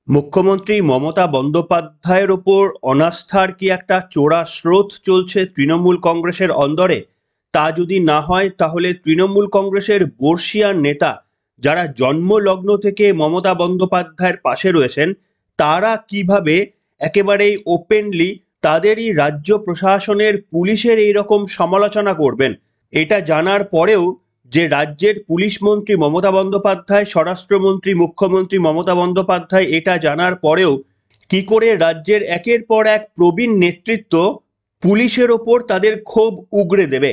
মুখ্যমন্ত্রী মমতা বন্দ্যোপাধ্যায়ের ওপর অনাস্থার কি একটা চোরা স্রোত চলছে তৃণমূল কংগ্রেসের অন্দরে? তা যদি না হয় তাহলে তৃণমূল কংগ্রেসের বর্ষীয়ান নেতা যারা জন্মলগ্ন থেকে মমতা বন্দ্যোপাধ্যায়ের পাশে রয়েছেন, তারা কিভাবে একেবারেই ওপেনলি তাদেরই রাজ্য প্রশাসনের পুলিশের এই রকম সমালোচনা করবেন? এটা জানার পরেও যে রাজ্যের পুলিশ মন্ত্রী মমতা বন্দ্যোপাধ্যায়, স্বরাষ্ট্রমন্ত্রী মুখ্যমন্ত্রী মমতা বন্দ্যোপাধ্যায় এটা জানার পরেও কি করে রাজ্যের একের পর এক প্রবীণ নেতৃত্ব পুলিশের ওপর তাদের ক্ষোভ উগরে দেবে?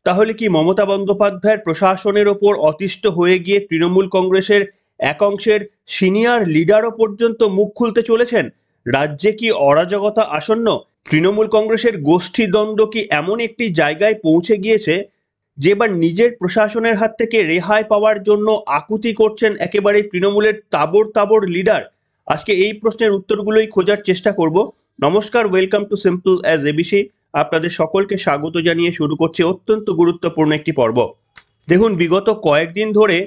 তাহলে কি মমতা বন্দ্যোপাধ্যায়ের প্রশাসনের ওপর অতিষ্ঠ হয়ে গিয়ে তৃণমূল কংগ্রেসের একাংশের সিনিয়র লিডারও পর্যন্ত মুখ খুলতে চলেছেন? রাজ্যে কি অরাজকতা আসন্ন? তৃণমূল কংগ্রেসের গোষ্ঠীদ্বন্দ্ব কি এমন একটি জায়গায় পৌঁছে গিয়েছে যে এবার নিজের প্রশাসনের হাত থেকে রেহাই পাওয়ার জন্য আকুতি করছেন একেবারে তৃণমূলের তাবড় তাবড় লিডার? আজকে এই প্রশ্নের উত্তরগুলোই খোঁজার চেষ্টা করব। নমস্কার, welcome to simple as ABC. আপনাদের সকলকে স্বাগত জানিয়ে শুরু করছি অত্যন্ত গুরুত্বপূর্ণ একটি পর্ব। দেখুন, বিগত কয়েকদিন ধরে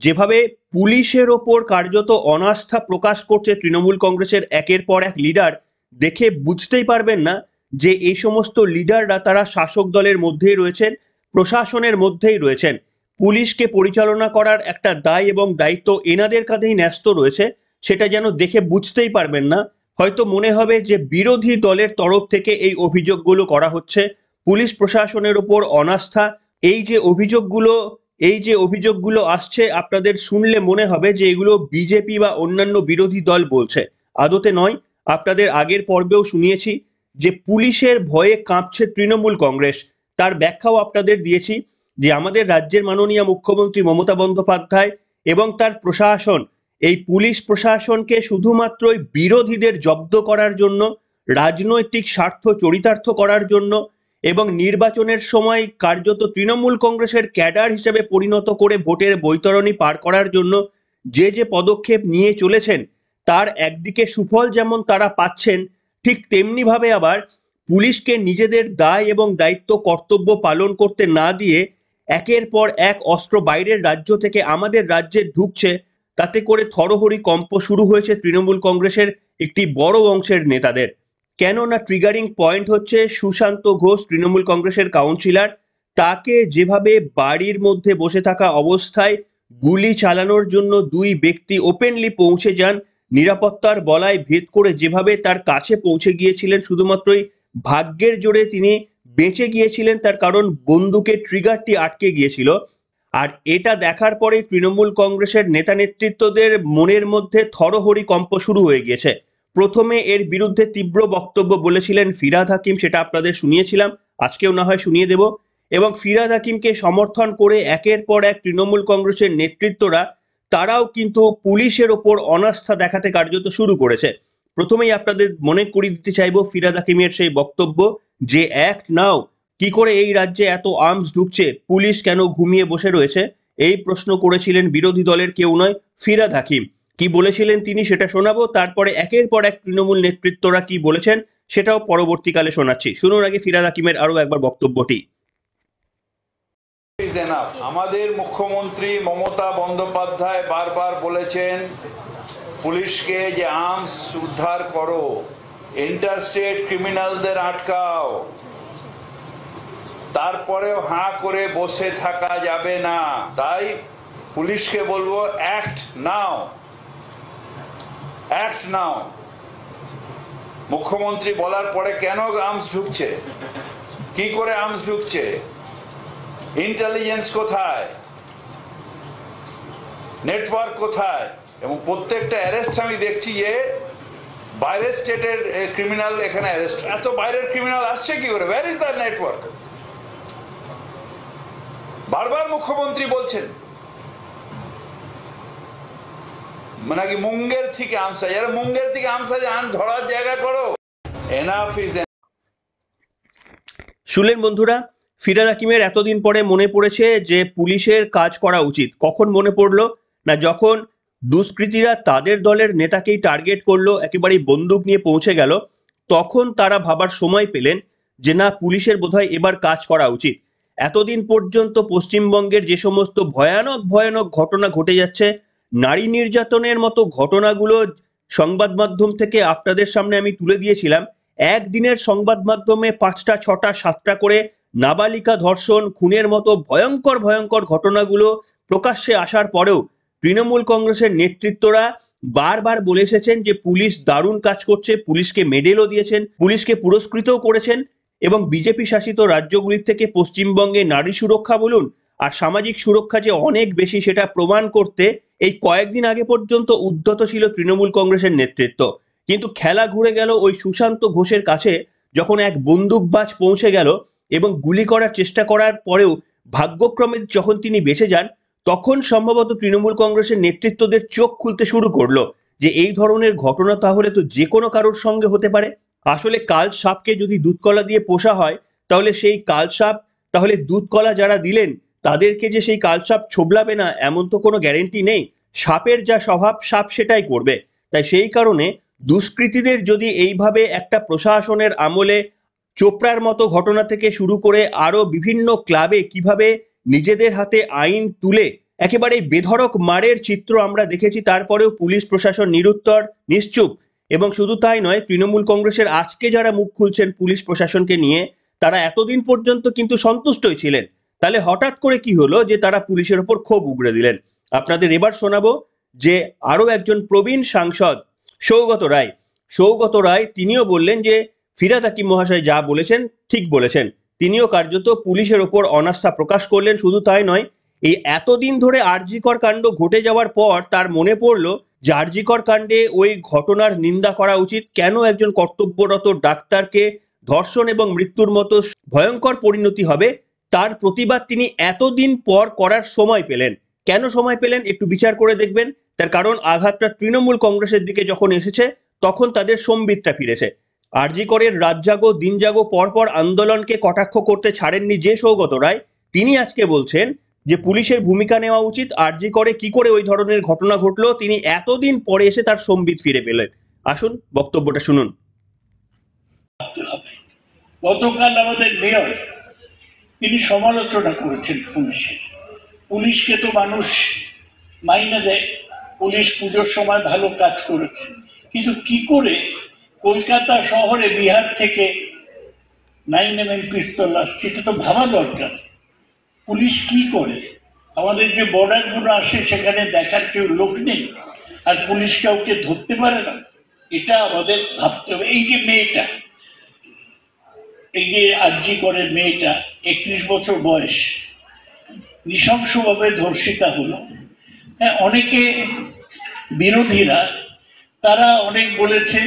যেভাবে পুলিশের ওপর কার্যত অনাস্থা প্রকাশ করছে তৃণমূল কংগ্রেসের একের পর এক লিডার, দেখে বুঝতেই পারবেন না যে এই সমস্ত লিডাররা তারা শাসক দলের মধ্যেই রয়েছেন, প্রশাসনের মধ্যেই রয়েছেন। পুলিশকে পরিচালনা করার একটা দায় এবং দায়িত্ব এনাদের কাঁধেই ন্যস্ত রয়েছে, সেটা যেন দেখে বুঝতেই পারবেন না। হয়তো মনে হবে যে বিরোধী দলের তরফ থেকে এই অভিযোগগুলো করা হচ্ছে, পুলিশ প্রশাসনের ওপর অনাস্থা। এই যে অভিযোগগুলো এই যে অভিযোগগুলো আসছে, আপনাদের শুনলে মনে হবে যে এগুলো বিজেপি বা অন্যান্য বিরোধী দল বলছে। আদতে নয়। আপনাদের আগের পর্বেও শুনিয়েছি যে পুলিশের ভয়ে কাঁপছে তৃণমূল কংগ্রেস। তার ব্যাখ্যাও আপনাদের দিয়েছি যে আমাদের রাজ্যের মাননীয় মুখ্যমন্ত্রী মমতা বন্দ্যোপাধ্যায় এবং তার প্রশাসন এই পুলিশ প্রশাসনকে শুধুমাত্রই বিরোধীদের জব্দ করার জন্য, রাজনৈতিক স্বার্থ চরিতার্থ করার জন্য এবং নির্বাচনের সময় কার্যত তৃণমূল কংগ্রেসের ক্যাডার হিসেবে পরিণত করে ভোটের বৈতরণী পার করার জন্য যে যে পদক্ষেপ নিয়ে চলেছেন, তার একদিকে সুফল যেমন তারা পাচ্ছেন, ঠিক তেমনি ভাবে আবার পুলিশকে নিজেদের দায় এবং দায়িত্ব কর্তব্য পালন করতে না দিয়ে একের পর এক অস্ত্র বাইরের রাজ্য থেকে আমাদের রাজ্যে ঢুকছে। তাতে করে থরহরি কম্প শুরু হয়েছে তৃণমূল কংগ্রেসের একটি বড় অংশের নেতাদের। কেননা ট্রিগারিং পয়েন্ট হচ্ছে সুশান্ত ঘোষ, তৃণমূল কংগ্রেসের কাউন্সিলর। তাকে যেভাবে বাড়ির মধ্যে বসে থাকা অবস্থায় গুলি চালানোর জন্য দুই ব্যক্তি ওপেনলি পৌঁছে যান, নিরাপত্তার বলায় ভেদ করে যেভাবে তার কাছে পৌঁছে গিয়েছিলেন, শুধুমাত্রই ভাগ্যের জোরে তিনি বেঁচে গিয়েছিলেন, তার কারণ বন্দুকের ট্রিগারটি আটকে গিয়েছিল। আর এটা দেখার পরে তৃণমূল কংগ্রেসের নেতা নেতৃত্বদের মনের মধ্যে থরহরি কম্প শুরু হয়ে গিয়েছে। প্রথমে এর বিরুদ্ধে তীব্র বক্তব্য বলেছিলেন ফিরহাদ হাকিম, সেটা আপনাদের শুনিয়েছিলাম, আজকেও না হয় শুনিয়ে দেব। এবং ফিরহাদ হাকিমকে সমর্থন করে একের পর এক তৃণমূল কংগ্রেসের নেতৃত্বরা তারাও কিন্তু পুলিশের ওপর অনাস্থা দেখাতে কার্যত শুরু করেছে। প্রথমেই আপনাদের মনে করিয়ে দিতে চাইবো ফিরহাদ হাকিমের সেই বক্তব্য যে অ্যাক্ট নাও, কি করে এই রাজ্যে এত আর্মস ঢুকছে, পুলিশ কেন ঘুমিয়ে বসে রয়েছে, এই প্রশ্ন করেছিলেন বিরোধী দলের কেউ নয়, ফিরহাদ হাকিম। কি বলেছিলেন তিনি সেটা শোনাবো, তারপরে একের পর এক তৃণমূল নেতৃত্বরা কি বলেছেন সেটাও পরবর্তীকালে শোনাচ্ছি। শুনুন আগে ফিরহাদ হাকিমের আরো একবার বক্তব্যটি। আমাদের মুখ্যমন্ত্রী মমতা বন্দ্যোপাধ্যায় বারবার বলেছেন পুলিশকে যে আর্মস উদ্ধার করো, ইন্টারস্টেট ক্রিমিনালদের আটকাও। তারপরেও হাঁ করে বসে থাকা যাবে না। তাই পুলিশকে বলবো অ্যাক্ট নাও, অ্যাক্ট নাও। মুখ্যমন্ত্রী বলার পরে কেন আর্মস ঢুকছে, কি করে আর্মস ঢুকছে, ইন্টেলিজেন্স কোথায়, নেটওয়ার্ক কোথায়? এবং প্রত্যেকটা অ্যারেস্ট আমি দেখছি যে বাইরের স্টেটের ক্রিমিনাল এখানে অ্যারেস্ট। এত বাইরের ক্রিমিনাল আসছে কি করে? Where is the network? বারবার মুখ্যমন্ত্রী বলছেন নাকি মুঙ্গের থেকে আমসা, যারা মুঙ্গের থেকে আমসা যান ধরার জায়গা করো। Enough is. শুনলেন বন্ধুরা, ফিরহাদ হাকিমের এতদিন পরে মনে পড়েছে যে পুলিশের কাজ করা উচিত। কখন মনে পড়লো? না, যখন দুষ্কৃতীরা তাদের দলের নেতাকেই টার্গেট করলো, একেবারেই বন্দুক নিয়ে পৌঁছে গেল, তখন তারা ভাবার সময় পেলেন যে না, পুলিশের বোধহয় এবার কাজ করা উচিত। এতদিন পর্যন্ত পশ্চিমবঙ্গের যে সমস্ত ভয়ানক ভয়ানক ঘটনা ঘটে যাচ্ছে, নারী নির্যাতনের মতো ঘটনাগুলো সংবাদ মাধ্যম থেকে আপনাদের সামনে আমি তুলে দিয়েছিলাম, একদিনের সংবাদ মাধ্যমে 5টা 6টা 7টা করে নাবালিকা ধর্ষণ, খুনের মতো ভয়ঙ্কর ভয়ঙ্কর ঘটনাগুলো প্রকাশ্যে আসার পরেও তৃণমূল কংগ্রেসের নেতৃত্বরা বারবার বলে এসেছেন যে পুলিশ দারুণ কাজ করছে, পুলিশকে মেডেলও দিয়েছেন, পুলিশকে পুরস্কৃতও করেছেন এবং বিজেপি শাসিত রাজ্যগুলির থেকে পশ্চিমবঙ্গে নারী সুরক্ষা বলুন আর সামাজিক সুরক্ষা যে অনেক বেশি সেটা প্রমাণ করতে এই কয়েকদিন আগে পর্যন্ত উদ্যত ছিল তৃণমূল কংগ্রেসের নেতৃত্ব। কিন্তু খেলা ঘুরে গেল ওই সুশান্ত ঘোষের কাছে যখন এক বন্দুকবাজ পৌঁছে গেল এবং গুলি করার চেষ্টা করার পরেও ভাগ্যক্রমে যখন তিনি বেঁচে যান, তখন সম্ভবত তৃণমূল কংগ্রেসের নেতৃত্বদের চোখ খুলতে শুরু করলো যে এই ধরনের ঘটনা তাহলে তো যে কোনো কারোর সঙ্গে হতে পারে। আসলে কাল সাপকে যদি দুধকলা দিয়ে পোষা হয় তাহলে সেই কাল সাপ তাহলে দুধকলা যারা দিলেন তাদেরকে যে সেই কালসাপ ছোবলাবে না এমন তো কোনো গ্যারেন্টি নেই। সাপের যা স্বভাব সাপ সেটাই করবে। তাই সেই কারণে দুষ্কৃতীদের যদি এইভাবে একটা প্রশাসনের আমলে চোপড়ার মতো ঘটনা থেকে শুরু করে আরো বিভিন্ন ক্লাবে কিভাবে নিজেদের হাতে আইন তুলে একেবারে বেধড়ক মারের চিত্র আমরা দেখেছি, তারপরেও পুলিশ প্রশাসন নিরুত্তর, নিশ্চুপ। এবং শুধু তাই নয়, তৃণমূল কংগ্রেসের আজকে যারা মুখ খুলছেন পুলিশ প্রশাসনকে নিয়ে, তারা এতদিন পর্যন্ত কিন্তু সন্তুষ্টই ছিলেন। তাহলে হঠাৎ করে কি হলো যে তারা পুলিশের ওপর ক্ষোভ উগড়ে দিলেন? আপনাদের এবার শোনাবো যে আরো একজন প্রবীণ সাংসদ সৌগত রায় তিনিও বললেন যে ফিরহাদ হাকিম মহাশয় যা বলেছেন ঠিক বলেছেন। তিনিও কার্যত পুলিশের ওপর অনাস্থা প্রকাশ করলেন। শুধু তাই নয়, এই এতদিন ধরে আরজি কর কাণ্ড ঘটে যাওয়ার পর তার মনে পড়লো যে আরজি কর কাণ্ডে ওই ঘটনার নিন্দা করা উচিত। কেন একজন কর্তব্যরত ডাক্তারকে ধর্ষণ এবং মৃত্যুর মতো ভয়ঙ্কর পরিণতি হবে, তার প্রতিবাদ তিনি এতদিন পর করার সময় পেলেন। কেন সময় পেলেন একটু বিচার করে দেখবেন। তার কারণ আঘাতটা তৃণমূল কংগ্রেসের দিকে যখন এসেছে তখন তাদের সম্বিতটা ফিরেছে। আরজি করের রাত জাগো দিন জাগো পরপর আন্দোলনকে কটাক্ষ করতে ছাড়েননি যে সৌগত রায়, তিনি আজকে বলছেন যে পুলিশের ভূমিকা নেওয়া উচিত। আরজি করে কি করে ওই ধরনের ঘটনা ঘটলো তিনি এতদিন পরে এসে তার সম্বিত ফিরে পেলেন। আসুন বক্তব্যটা শুনুন। গতকাল আমাদের মেয়র তিনি সমালোচনা করেছেন পুলিশকে তো মানুষ মাইনে দেয়, পুলিশ পুজোর সময় ভালো কাজ করেছে, কিন্তু কি করে কলকাতা শহরে বিহার থেকে 9mm পিস্তল আসছে এটা তো ভাবা দরকার। পুলিশ কি করে? আমাদের যে বর্ডারগুলো আসে সেখানে দেখার কেউ লোক নেই আর পুলিশ কাউকে ধরতে পারে না, এটা আমাদের ভাবতে হবে। এই যে মেয়েটা, এই যে আরজি করের মেয়েটা 31 বছর বয়স, নৃশংসভাবে ধর্ষিতা হলো। হ্যাঁ, অনেকে বিরোধীরা তারা অনেক বলেছে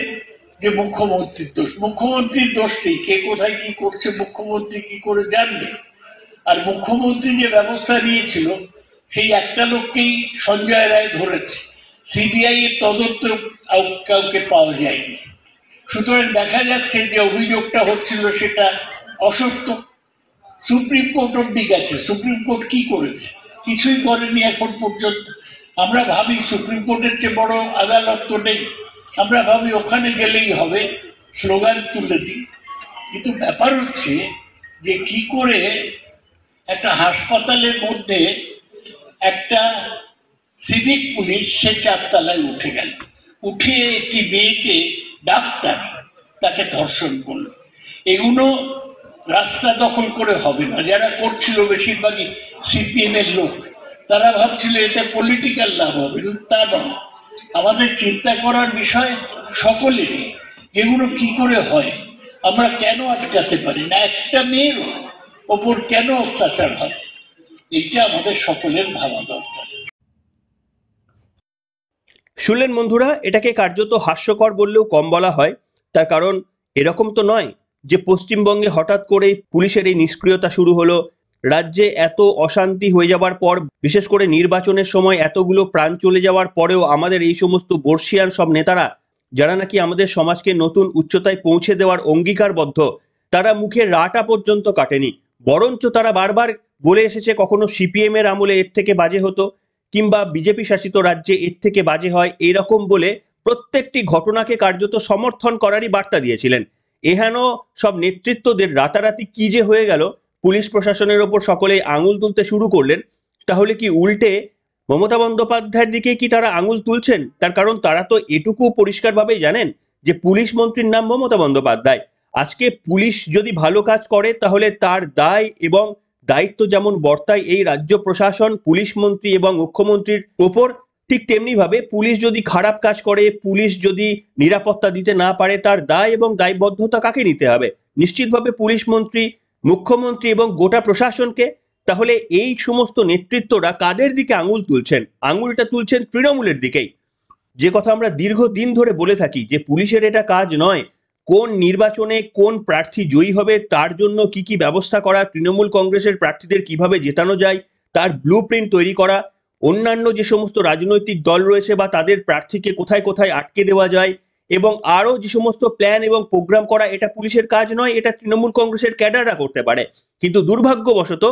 যে মুখ্যমন্ত্রীর দোষ। মুখ্যমন্ত্রীর দোষ নেই, কে কোথায় কি করছে মুখ্যমন্ত্রী কি করে জানবে? আর মুখ্যমন্ত্রী যে ব্যবস্থা নিয়েছিল সেই একটা লোককেই সঞ্জয় রায় ধরেছে, সিবিআই এর তদন্ত কাউকে পাওয়া যায়নি। সুতরাং দেখা যাচ্ছে যে অভিযোগটা হচ্ছিল সেটা অসত্য। সুপ্রিম কোর্ট অব্দি গেছে, সুপ্রিম কোর্ট কি করেছে? কিছুই করেনি এখন পর্যন্ত। আমরা ভাবি সুপ্রিম কোর্টের চেয়ে বড় আদালত তো নেই, আমরা ভাবি ওখানে গেলেই হবে, স্লোগান তুলে দিই। কিন্তু ব্যাপার হচ্ছে যে কি করে একটা হাসপাতালের মধ্যে একটা সিভিক পুলিশ সে 4 তলায় উঠে গেল, উঠে একটি মেয়েকে ডাক্তার তাকে ধর্ষণ করলো। এগুলো রাস্তা দখল করে হবে না। যারা করছিল বেশিরভাগই সিপিএম এর লোক, তারা ভাবছিল এতে পলিটিক্যাল লাভ হবে, তা নয়। আমাদের চিন্তা করার বিষয় সকলেরই, যেগুলো কি করে হয়, আমরা কেন আটকাতে পারি না? একটা মেয়ের ওপর কেন অত্যাচার হবে, এটা আমাদের সকলের ভাবা দরকার। শুনলেন বন্ধুরা, এটাকে কার্যত হাস্যকর বললেও কম বলা হয়। তার কারণ এরকম তো নয় যে পশ্চিমবঙ্গে হঠাৎ করেই পুলিশের এই নিষ্ক্রিয়তা শুরু হলো। রাজ্যে এত অশান্তি হয়ে যাওয়ার পর, বিশেষ করে নির্বাচনের সময় এতগুলো প্রাণ চলে যাওয়ার পরেও আমাদের এই সমস্ত বর্ষিয়ান সব নেতারা, যারা নাকি আমাদের সমাজকে নতুন উচ্চতায় পৌঁছে দেওয়ার অঙ্গীকারবদ্ধ, তারা মুখে রাটা পর্যন্ত কাটেনি। বরঞ্চ তারা বারবার বলে এসেছে কখনো সিপিএম এর আমলে এর থেকে বাজে হতো, কিংবা বিজেপি শাসিত রাজ্যে এর থেকে বাজে হয়, এরকম বলে প্রত্যেকটি ঘটনাকে কার্যত সমর্থন করারই বার্তা দিয়েছিলেন। এহেন সব নেতৃত্বদের রাতারাতি কি যে হয়ে গেল, পুলিশ প্রশাসনের ওপর সকলেই আঙুল তুলতে শুরু করলেন। তাহলে কি উল্টে মমতা বন্দ্যোপাধ্যায়ের দিকে কি তারা আঙুল তুলছেন? তার কারণ তারা তো এটুকু পরিষ্কারভাবেই জানেন যে পুলিশ মন্ত্রীর নাম মমতা বন্দ্যোপাধ্যায়। আজকে পুলিশ যদি ভালো কাজ করে তাহলে তার দায় এবং দায়িত্ব যেমন বর্তায় এই রাজ্য প্রশাসন, পুলিশ মন্ত্রী এবং মুখ্যমন্ত্রীর ওপর, ঠিক তেমনি ভাবে পুলিশ যদি খারাপ কাজ করে, পুলিশ যদি নিরাপত্তা দিতে না পারে, তার দায় এবং দায়বদ্ধতা কাকে নিতে হবে? নিশ্চিতভাবে পুলিশ মন্ত্রী, মুখ্যমন্ত্রী এবং গোটা প্রশাসনকে। তাহলে এই সমস্ত নেতৃত্বরা কাদের দিকে আঙুল তুলছেন? আঙুলটা তুলছেন তৃণমূলের দিকেই। যে কথা আমরা দীর্ঘদিন ধরে বলে থাকি যে পুলিশের এটা কাজ নয় কোন নির্বাচনে কোন প্রার্থী জয়ী হবে তার জন্য কি কি ব্যবস্থা করা, তৃণমূল কংগ্রেসের প্রার্থীদের কিভাবে জেতানো যায় তার ব্লুপ্রিন্ট তৈরি করা, অন্যান্য যে সমস্ত রাজনৈতিক দল রয়েছে বা তাদের প্রার্থীকে কোথায় কোথায় আটকে দেওয়া যায় এবং আরো যে সমস্ত প্ল্যান এবং প্রোগ্রাম করা, এটা পুলিশের কাজ নয়, এটা তৃণমূল কংগ্রেসের ক্যাডাররা করতে পারে। কিন্তু দুর্ভাগ্যবশত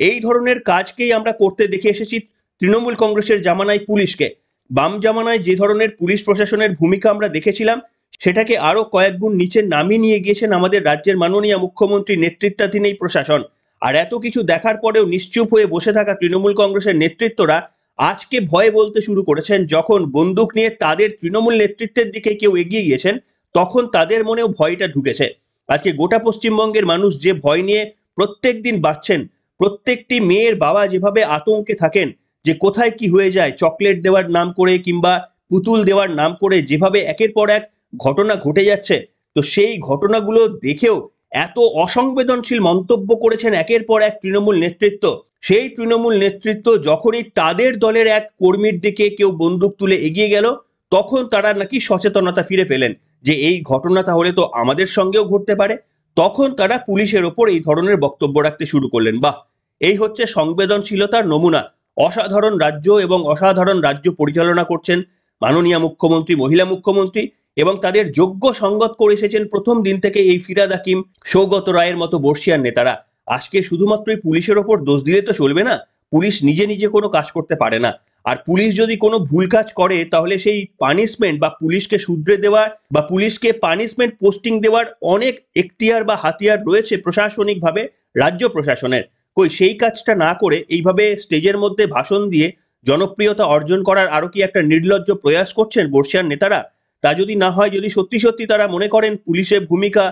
এই ধরনের কাজকেই আমরা করতে দেখে এসেছি তৃণমূল কংগ্রেসের জামানায় পুলিশকে। বাম জামানায় যে ধরনের পুলিশ প্রশাসনের ভূমিকা আমরা দেখেছিলাম সেটাকে আরো কয়েক গুণ নিচে নামিয়ে নিয়ে গিয়েছেন আমাদের রাজ্যের মাননীয় মুখ্যমন্ত্রীর নেতৃত্বাধীন এই প্রশাসন। আর এত কিছু দেখার পরেও নিশ্চুপ হয়ে বসে থাকা তৃণমূল কংগ্রেসের নেতৃত্বরা আজকে ভয়ে বলতে শুরু করেছেন। যখন বন্দুক নিয়ে তাদের তৃণমূল নেতৃত্বের দিকে কেউ এগিয়ে গিয়েছেন তখন তাদের মনেও ভয়টা ঢুকেছে। আজকে গোটা পশ্চিমবঙ্গের মানুষ যে ভয় নিয়ে প্রত্যেক দিন বাঁচছেন, প্রত্যেকটি মেয়ের বাবা যেভাবে আতঙ্কে থাকেন যে কোথায় কি হয়ে যায়, চকলেট দেওয়ার নাম করে কিংবা পুতুল দেওয়ার নাম করে যেভাবে একের পর এক ঘটনা ঘটে যাচ্ছে, তো সেই ঘটনাগুলো দেখেও এত অসংবেদনশীল মন্তব্য করেছেন একের পর এক তৃণমূল নেতৃত্ব। সেই তৃণমূল নেতৃত্ব যখনই তাদের দলের এক কর্মীর দিকে কেউ বন্দুক তুলে এগিয়ে গেল তখন তারা নাকি সচেতনতা ফিরে পেলেন যে এই ঘটনা তাহলে তো আমাদের সঙ্গেও ঘটতে পারে। তখন তারা পুলিশের ওপর এই ধরনের বক্তব্য রাখতে শুরু করলেন। বাহ, এই হচ্ছে সংবেদনশীলতার নমুনা। অসাধারণ রাজ্য এবং অসাধারণ রাজ্য পরিচালনা করছেন মাননীয় মুখ্যমন্ত্রী, মহিলা মুখ্যমন্ত্রী, এবং তাদের যোগ্য সঙ্গত করে এসেছেন প্রথম দিন থেকে এই ফিরহাদ হাকিম, সৌগত রায়ের মতো বর্ষিয়ান নেতারা। আজকে শুধুমাত্রই পুলিশের ওপর দোষ দিলে তো চলবে না। পুলিশ নিজে নিজে কোনো কাজ করতে পারে না। আর পুলিশ যদি কোনো ভুল কাজ করে তাহলে সেই পানিশমেন্ট বা পুলিশকে শুধরে দেওয়ার বা পুলিশকে পানিশমেন্ট পোস্টিং দেওয়ার অনেক এখতিয়ার বা হাতিয়ার রয়েছে প্রশাসনিকভাবে রাজ্য প্রশাসনের। কই সেই কাজটা না করে এইভাবে স্টেজের মধ্যে ভাষণ দিয়ে জনপ্রিয়তা অর্জন করার আরো কি একটা নির্লজ্জ প্রয়াস করছেন বর্ষিয়ান নেতারা? তা যদি না হয়, যদি সত্যি সত্যি তারা মনে করেন পুলিশের ভূমিকা,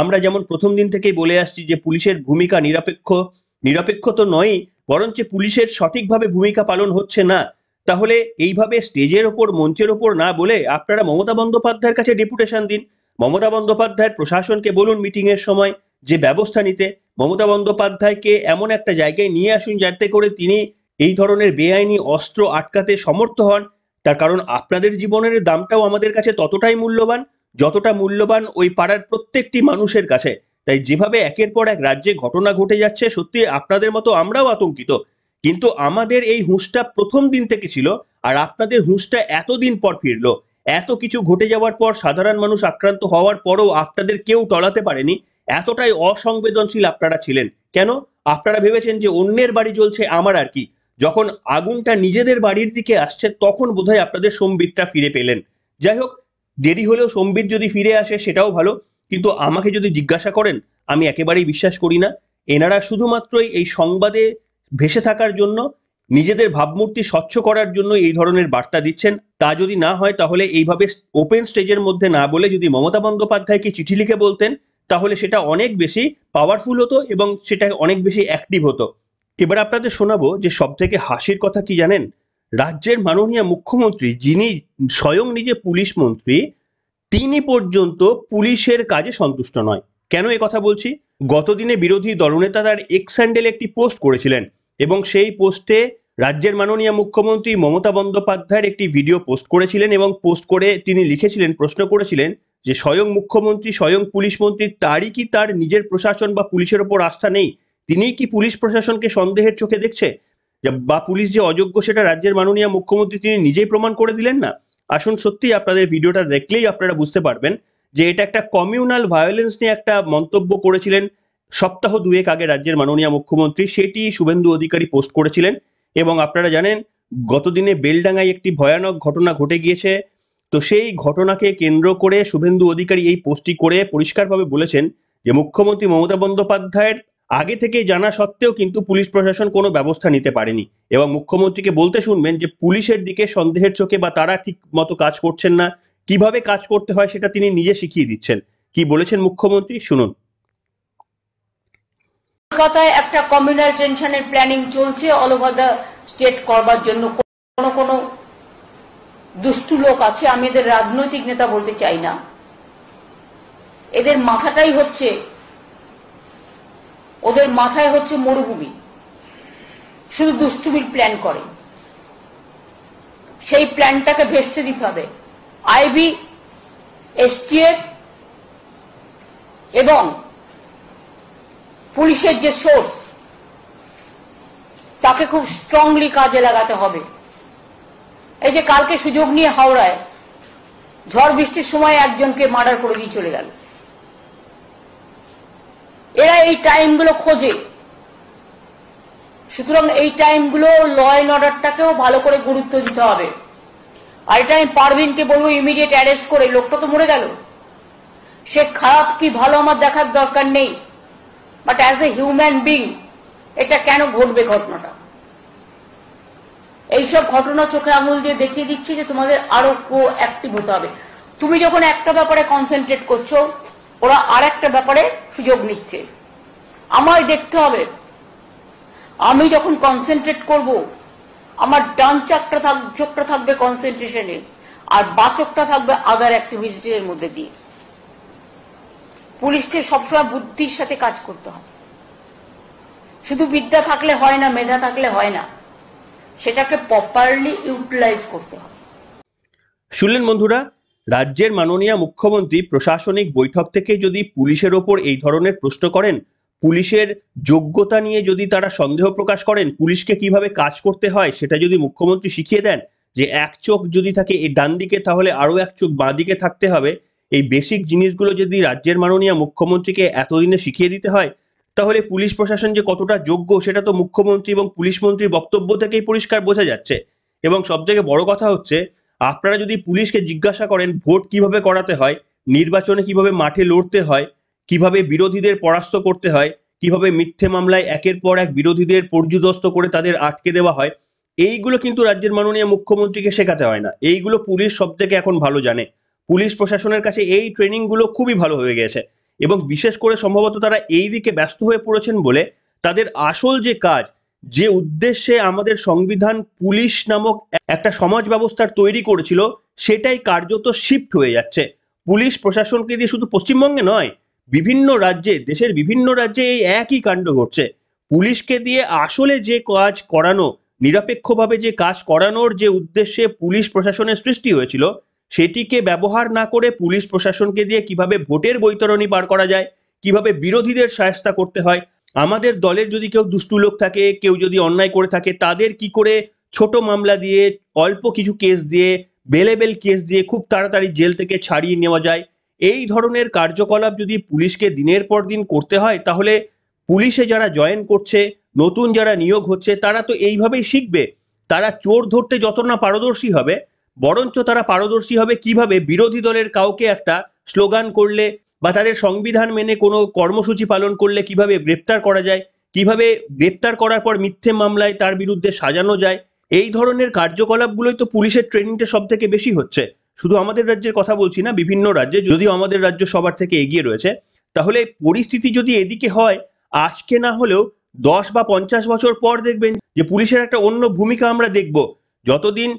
আমরা যেমন প্রথম দিন থেকেই বলে আসছি যে পুলিশের ভূমিকা নিরপেক্ষ তো নয়, বরঞ্চ পুলিশের সঠিকভাবে ভূমিকা পালন হচ্ছে না, তাহলে এইভাবে স্টেজের ওপর মঞ্চের ওপর না বলে আপনারা মমতা বন্দ্যোপাধ্যায়ের কাছে ডেপুটেশন দিন। মমতা বন্দ্যোপাধ্যায়ের প্রশাসনকে বলুন মিটিং এর সময় যে ব্যবস্থা নিতে। মমতা বন্দ্যোপাধ্যায়কে এমন একটা জায়গায় নিয়ে আসুন যাতে করে তিনি এই ধরনের বেআইনি অস্ত্র আটকাতে সমর্থ হন। তার কারণ আপনাদের জীবনের দামটাও আমাদের কাছে ততটাই মূল্যবান যতটা মূল্যবান ওই পাড়ার প্রত্যেকটি মানুষের কাছে। তাই যেভাবে একের পর এক রাজ্যে ঘটনা ঘটে যাচ্ছে, সত্যি আপনাদের মতো আমরাও আতঙ্কিত। কিন্তু আমাদের এই হুঁশটা প্রথম দিন থেকে ছিল, আর আপনাদের হুঁশটা এতদিন পর ফিরলো। এত কিছু ঘটে যাওয়ার পর, সাধারণ মানুষ আক্রান্ত হওয়ার পরও আপনাদের কেউ টলাতে পারেনি। এতটাই অসংবেদনশীল আপনারা ছিলেন। কেন? আপনারা ভেবেছেন যে অন্যের বাড়ি জ্বলছে, আমার আর কি। যখন আগুনটা নিজেদের বাড়ির দিকে আসছে তখন বোধহয় আপনাদের সম্বিতটা ফিরে পেলেন। যাই হোক, দেরি হলেও সম্বিত যদি ফিরে আসে সেটাও ভালো। কিন্তু আমাকে যদি জিজ্ঞাসা করেন, আমি একেবারেই বিশ্বাস করি না। এনারা শুধুমাত্রই এই সংবাদে ভেসে থাকার জন্য, নিজেদের ভাবমূর্তি স্বচ্ছ করার জন্য এই ধরনের বার্তা দিচ্ছেন। তা যদি না হয় তাহলে এইভাবে ওপেন স্টেজের মধ্যে না বলে যদি মমতা বন্দ্যোপাধ্যায়কে চিঠি লিখে বলতেন তাহলে সেটা অনেক বেশি পাওয়ারফুল হতো এবং সেটা অনেক বেশি অ্যাক্টিভ হতো। এবার আপনাদের শোনাবো যে সব থেকে হাসির কথা কি জানেন? রাজ্যের মাননীয় মুখ্যমন্ত্রী, যিনি স্বয়ং নিজে পুলিশ মন্ত্রী, তিনি পর্যন্ত পুলিশের কাজে সন্তুষ্ট নয়। কেন এ কথা বলছি? গতদিনে বিরোধী দলনেতা তার এক্স হ্যান্ডেলে একটি পোস্ট করেছিলেন এবং সেই পোস্টে রাজ্যের মাননীয় মুখ্যমন্ত্রী মমতা বন্দ্যোপাধ্যায়ের একটি ভিডিও পোস্ট করেছিলেন এবং পোস্ট করে তিনি লিখেছিলেন, প্রশ্ন করেছিলেন যে স্বয়ং মুখ্যমন্ত্রী, স্বয়ং পুলিশ মন্ত্রী, তারই কি তার নিজের প্রশাসন বা পুলিশের ওপর আস্থা নেই? তিনিই কি পুলিশ প্রশাসনকে সন্দেহের চোখে দেখছে? বা পুলিশ যে অযোগ্য সেটা রাজ্যের মাননীয় মুখ্যমন্ত্রী তিনি নিজেই প্রমাণ করে দিলেন না? আসুন, সত্যি আপনাদের ভিডিওটা দেখলেই আপনারা বুঝতে পারবেন যে এটা একটা কমিউনাল ভায়োলেন্স নিয়ে একটা মন্তব্য করেছিলেন সপ্তাহ দুয়েক আগে রাজ্যের মাননীয় মুখ্যমন্ত্রী, সেটি শুভেন্দু অধিকারী পোস্ট করেছিলেন। এবং আপনারা জানেন গতদিনে বেলডাঙ্গায় একটি ভয়ানক ঘটনা ঘটে গিয়েছে। তো সেই ঘটনাকে কেন্দ্র করে শুভেন্দু অধিকারী এই পোস্টটি করে পরিষ্কারভাবে বলেছেন যে মুখ্যমন্ত্রী মমতা বন্দ্যোপাধ্যায়ের আগে থেকে জানা সত্ত্বেও কিন্তু পুলিশ প্রশাসন কোনো ব্যবস্থা নিতে পারেনি এবং মুখ্যমন্ত্রীকে বলতে শুনবেন যে পুলিশের দিকে সন্দেহের চোখে বা তারা ঠিক মতো কাজ করছেন না, কিভাবে কাজ করতে হয় সেটা তিনি নিজে শিখিয়ে দিচ্ছেন। কি বলেছেন মুখ্যমন্ত্রী শুনুন। কলকাতায় একটা কমিউনাল টেনশনের প্ল্যানিং চলছে অল ওভার দ্য স্টেট করবার জন্য। কোনো কোনো দুষ্টু লোক আছে, আমি এদের রাজনৈতিক নেতা বলতে চাই না, এদের মাথাটাই হচ্ছে, ওদের মাথায় হচ্ছে মরুভূমি, শুধু দুষ্টুমির প্ল্যান করে। সেই প্ল্যানটাকে ভেস্তে দিতে হবে। আইবি, এসটিএফ এবং পুলিশের যে সোর্স, তাকে খুব স্ট্রংলি কাজে লাগাতে হবে। এই যে কালকে সুযোগ নিয়ে হাওড়ায় ঝড় বৃষ্টির সময় একজনকে মার্ডার করে দিয়ে চলে গেল, এরা এই টাইমগুলো খোঁজে। সুতরাং এই টাইমগুলো ল অ্যান্ড অর্ডারটাকেও ভালো করে গুরুত্ব দিতে হবে। আর এটা আমি পারভিনকে বলবো ইমিডিয়েট অ্যারেস্ট করে, লোকটা তো মরে গেল, সে খারাপ কি ভালো আমার দেখার দরকার নেই, but as a human being এটা কেন ঘটবে ঘটনাটা? এইসব ঘটনা চোখে আঙুল দিয়ে দেখিয়ে দিচ্ছে যে তোমাদের আরো অ্যাক্টিভ হতে হবে। তুমি যখন একটা ব্যাপারে কনসেন্ট্রেট করছো, ওরা আর একটা ব্যাপারে সুযোগ নিচ্ছে। আমায় দেখতে হবে, আমি যখন কনসেন্ট্রেট করব, আমার ডান চোখটা থাকবে কনসেন্ট্রেশনে, আর বাঁ চোখটা থাকবে আদার অ্যাক্টিভিটির মধ্যে দিয়ে। পুলিশকে সবসময় বুদ্ধির সাথে কাজ করতে হবে। শুধু বিদ্যা থাকলে হয় না, মেধা থাকলে হয় না, সেটাকে প্রপারলি ইউটিলাইজ করতে হবে। শুনলেন বন্ধুরা, রাজ্যের মাননীয় মুখ্যমন্ত্রী প্রশাসনিক বৈঠক থেকে যদি পুলিশের ওপর এই ধরনের প্রশ্ন করেন, পুলিশের যোগ্যতা নিয়ে যদি তারা সন্দেহ প্রকাশ করেন, পুলিশকে কিভাবে কাজ করতে হয় সেটা যদি মুখ্যমন্ত্রী শিখিয়ে দেন, যে এক চোখ যদি থাকে এই ডান দিকে তাহলে আরো এক চোখ বাঁ দিকে থাকতে হবে, এই বেসিক জিনিসগুলো যদি রাজ্যের মাননীয় মুখ্যমন্ত্রীকে এতদিনে শিখিয়ে দিতে হয়, তাহলে পুলিশ প্রশাসন যে কতটা যোগ্য সেটা তো মুখ্যমন্ত্রী এবং পুলিশ মন্ত্রীর বক্তব্য থেকেই পরিষ্কার বোঝা যাচ্ছে। এবং সব থেকে বড় কথা হচ্ছে, আপনারা যদি পুলিশকে জিজ্ঞাসা করেন ভোট কিভাবে করাতে হয়, নির্বাচনে কিভাবে মাঠে লড়তে হয়, কিভাবে বিরোধীদের পরাস্ত করতে হয়, কিভাবে মিথ্যে মামলায় একের পর এক বিরোধীদের পর্যুদস্ত করে তাদের আটকে দেওয়া হয়, এইগুলো কিন্তু রাজ্যের মাননীয় মুখ্যমন্ত্রীকে শেখাতে হয় না। এইগুলো পুলিশ সব থেকে এখন ভালো জানে। পুলিশ প্রশাসনের কাছে এই ট্রেনিংগুলো খুবই ভালো হয়ে গেছে এবং বিশেষ করে সম্ভবত তারা এই দিকে ব্যস্ত হয়ে পড়েছেন বলে তাদের আসল যে কাজ, যে উদ্দেশ্যে আমাদের সংবিধান পুলিশ নামক একটা সমাজ ব্যবস্থার তৈরি করেছিল, সেটাই কার্যত শিফট হয়ে যাচ্ছে। পুলিশ প্রশাসনকে দিয়ে শুধু পশ্চিমবঙ্গে নয়, বিভিন্ন রাজ্যে, দেশের বিভিন্ন রাজ্যে এই একই কাণ্ড ঘটছে। পুলিশকে দিয়ে আসলে যে কাজ করানো, নিরপেক্ষভাবে যে কাজ করানোর যে উদ্দেশ্যে পুলিশ প্রশাসনের সৃষ্টি হয়েছিল, সেটিকে ব্যবহার না করে পুলিশ প্রশাসনকে দিয়ে কিভাবে ভোটের বৈতরণী পার করা যায়, কিভাবে বিরোধীদের শায়েস্তা করতে হয়, আমাদের দলের যদি কেউ দুষ্টু লোক থাকে, কেউ যদি অন্যায় করে থাকে, তাদের কি করে ছোট মামলা দিয়ে, অল্প কিছু কেস দিয়ে, বেলেবেল কেস দিয়ে খুব তাড়াতাড়ি জেল থেকে ছাড়িয়ে নেওয়া যায়, এই ধরনের কার্যকলাপ যদি পুলিশকে দিনের পর দিন করতে হয়, তাহলে পুলিশে যারা জয়েন করছে, নতুন যারা নিয়োগ হচ্ছে, তারা তো এইভাবেই শিখবে। তারা চোর ধরতে যত না পারদর্শী হবে, বরঞ্চ তারা পারদর্শী হবে কিভাবে বিরোধী দলের কাউকে একটা স্লোগান করলে বা তাদের সংবিধান মেনে কোনো কর্মসূচি পালন করলে কিভাবে গ্রেপ্তার করা যায়, কিভাবে গ্রেপ্তার করার পর মিথ্যে মামলায় তার বিরুদ্ধে সাজানো যায়। এই ধরনের কার্যকলাপগুলোই তো পুলিশের ট্রেনিংটা সব থেকে বেশি হচ্ছে। শুধু আমাদের রাজ্যের কথা বলছি না, বিভিন্ন রাজ্যে, যদিও আমাদের রাজ্য সবার থেকে এগিয়ে রয়েছে। তাহলে পরিস্থিতি যদি এদিকে হয়, আজকে না হলেও 10 বা 50 বছর পর দেখবেন যে পুলিশের একটা অন্য ভূমিকা আমরা দেখব। যতদিন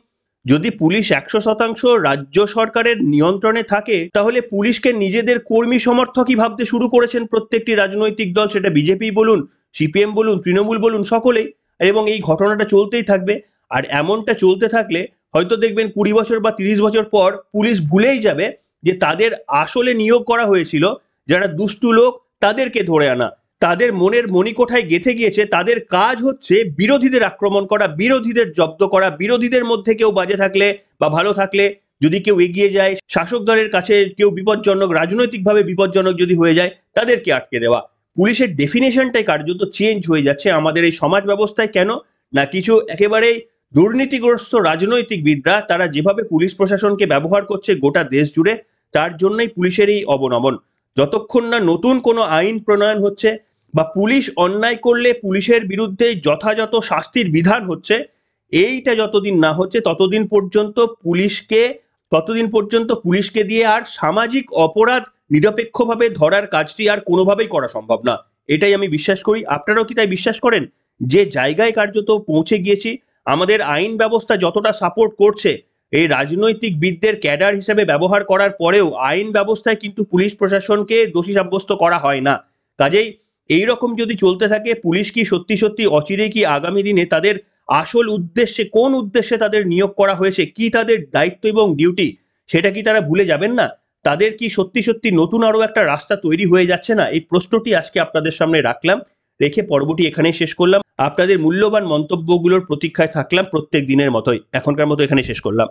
যদি পুলিশ 100% রাজ্য সরকারের নিয়ন্ত্রণে থাকে, তাহলে পুলিশকে নিজেদের কর্মী সমর্থকই ভাবতে শুরু করেছেন প্রত্যেকটি রাজনৈতিক দল, সেটা বিজেপি বলুন, সিপিএম বলুন, তৃণমূল বলুন, সকলেই। এবং এই ঘটনাটা চলতেই থাকবে। আর এমনটা চলতে থাকলে হয়তো দেখবেন 20 বছর বা 30 বছর পর পুলিশ ভুলেই যাবে যে তাদের আসলে নিয়োগ করা হয়েছিল যারা দুষ্টু লোক তাদেরকে ধরে আনা। তাদের মনের মণিকোঠায় গেঁথে গিয়েছে তাদের কাজ হচ্ছে বিরোধীদের আক্রমণ করা, বিরোধীদের জব্দ করা, বিরোধীদের মধ্যে কেউ বাজে থাকলে বা ভালো থাকলে, যদি কেউ এগিয়ে যায়, শাসক দলের কাছে কেউ বিপজ্জনক, রাজনৈতিকভাবে বিপজ্জনক যদি হয়ে যায়, তাদেরকে আটকে দেওয়া। পুলিশের ডেফিনেশনটাই কার্যত চেঞ্জ হয়ে যাচ্ছে আমাদের এই সমাজ ব্যবস্থায়। কেন না, কিছু একেবারেই দুর্নীতিগ্রস্ত রাজনৈতিকবিদরা তারা যেভাবে পুলিশ প্রশাসনকে ব্যবহার করছে গোটা দেশ জুড়ে, তার জন্যই পুলিশের এই অবনমন। যতক্ষণ না নতুন কোনো আইন প্রণয়ন হচ্ছে, বা পুলিশ অন্যায় করলে পুলিশের বিরুদ্ধে যথাযথ শাস্তির বিধান হচ্ছে, এইটা যতদিন না হচ্ছে ততদিন পর্যন্ত পুলিশকে দিয়ে আর সামাজিক অপরাধ নিরপেক্ষভাবে ধরার কাজটি আর কোনোভাবেই করা সম্ভব না। এটাই আমি বিশ্বাস করি। আপনারাও কি তাই বিশ্বাস করেন? যে জায়গায় কার্যত পৌঁছে গিয়েছি, আমাদের আইন ব্যবস্থা যতটা সাপোর্ট করছে, এই রাজনৈতিকবিদদের ক্যাডার হিসেবে ব্যবহার করার পরেও আইন ব্যবস্থায় কিন্তু পুলিশ প্রশাসনকে দোষী সাব্যস্ত করা হয় না। কাজেই এইরকম যদি চলতে থাকে, পুলিশ কি সত্যি সত্যি অচিরেই কি আগামী দিনে তাদের আসল উদ্দেশ্যে, কোন উদ্দেশ্যে তাদের নিয়োগ করা হয়েছে, কি তাদের দায়িত্ব এবং ডিউটি, সেটা কি তারা ভুলে যাবেন না? তাদের কি সত্যি সত্যি নতুন আরো একটা রাস্তা তৈরি হয়ে যাচ্ছে না? এই প্রশ্নটি আজকে আপনাদের সামনে রাখলাম, রেখে পর্বটি এখানেই শেষ করলাম। আপনাদের মূল্যবান মন্তব্যগুলোর প্রতীক্ষায় থাকলাম প্রত্যেক দিনের মতোই। এখনকার মতো এখানে শেষ করলাম।